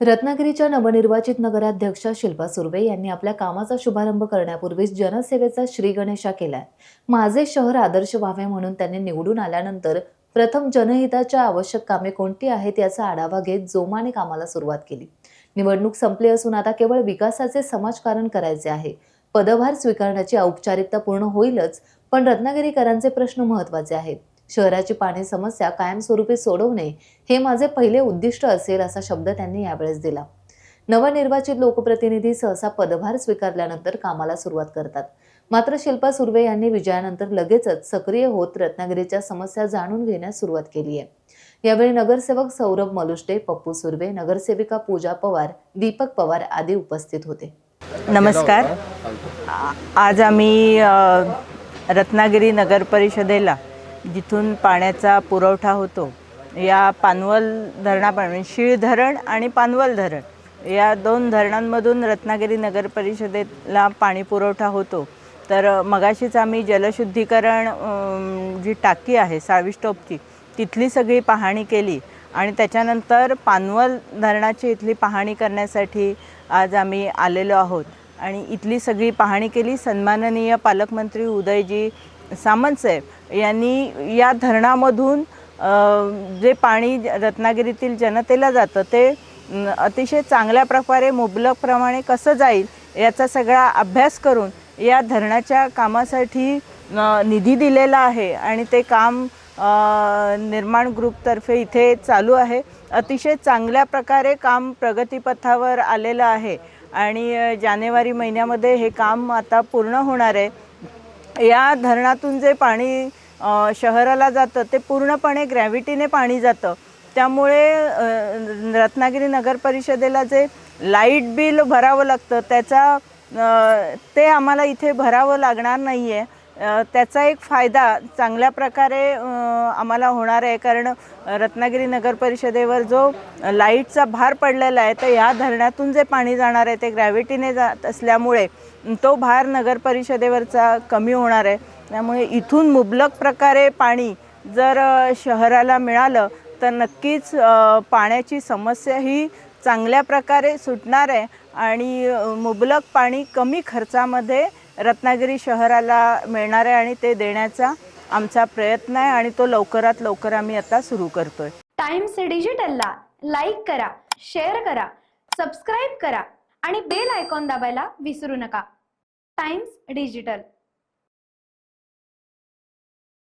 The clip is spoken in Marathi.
रत्नागिरीच्या नवनिर्वाचित नगराध्यक्षा शिल्पा सुर्वे यांनी आपल्या कामाचा शुभारंभ करण्यापूर्वीच जनसेवेचा श्रीगणेशा केलाय। माझे शहर आदर्श व्हावे म्हणून त्यांनी निवडून आल्यानंतर प्रथम जनहिताच्या आवश्यक कामे कोणती आहेत याचा आढावा घेत जोमाने कामाला सुरुवात केली। निवडणूक संपली असून आता केवळ विकासाचे समाजकारण करायचे आहे। पदभार स्वीकारण्याची औपचारिकता पूर्ण होईलच, पण रत्नागिरीकरांचे प्रश्न महत्त्वाचे आहेत। शहराची पाणी समस्या कायमस्वरूपी सोडवणे हे माझे पहिले उद्दिष्ट असेल असा शब्द त्यांनी यावेळेस दिला। नवनिर्वाचित लोकप्रतिनिधी सहसा पदभार स्वीकारल्यानंतर कामाला सुरुवात करतात, मात्र शिल्पा सुर्वे यांनी विजयानंतर लगेचच सक्रिय होत रत्नागिरीच्या समस्या जाणून घेण्यास सुरुवात केली आहे। यावेळी नगरसेवक सौरभ मलुष्टे, पप्पू सुर्वे, नगरसेविका पूजा पवार, दीपक पवार आदी उपस्थित होते। नमस्कार। आज आम्ही रत्नागिरी नगर परिषदेला जिथून पाण्याचा पुरवठा होतो या पानवल धरणापासून शीळ धरण आणि पानवल धरण या दोन धरणांमधून रत्नागिरी नगर परिषदेला पाणी पुरवठा होतो। तर मगाशीच आम्ही जलशुद्धीकरण जी टाकी आहे 27 टोपची तिथली सगळी पाहणी केली आणि त्याच्यानंतर पानवल धरणाची इथली पाहणी करण्यासाठी आज आम्ही आलेलो आहोत आणि इथली सगळी पाहणी केली। सन्माननीय पालकमंत्री उदयजी सामंतसाहेब यांनी या धरणामधून जे पाणी रत्नागिरीतील जनतेला जातं ते अतिशय चांगल्या प्रकारे मुबलकप्रमाणे कसं जाईल याचा सगळा अभ्यास करून या धरणाच्या कामासाठी निधी दिलेला आहे आणि ते काम निर्माण ग्रुपतर्फे इथे चालू आहे। अतिशय चांगल्या प्रकारे काम प्रगतीपथावर आलेलं आहे आणि जानेवारी महिन्यामध्ये हे काम आता पूर्ण होणार आहे। या धरणातून जे पाणी शहराला जातं ते पूर्णपणे ग्रॅव्हिटीने पाणी जातं, त्यामुळे रत्नागिरी नगर परिषदेला जे लाईट बिल भरावं लागतं ते आम्हाला इथे भरावं लागणार नाही आहे। त्याचा एक फायदा चांगल्या प्रकारे आम्हाला होणार आहे, कारण रत्नागिरी नगर परिषदेवर जो लाईटचा भार पडलेला आहे तर या धरणातून जे पाणी जाणार आहे ते ग्रॅव्हिटीने जात असल्यामुळे तो भार नगर परिषदेवरचा कमी होणार आहे। त्यामुळे इथून मुबलक प्रकारे पाणी जर शहराला मिळालं तर नक्कीच पाण्याची समस्या ही चांगल्या प्रकारे सुटणार आहे आणि मुबलक पाणी कमी खर्चामध्ये रत्नागिरी शहराला मिळणार आहे आणि ते देण्याचा आमचा प्रयत्न आहे आणि तो लवकरात लवकर आम्ही आता सुरू करतोय। टाइम्स डिजिटलला लाईक करा, शेअर करा, सबस्क्राइब करा आणि बेल आयकॉन दाबायला विसरू नका। Times digital.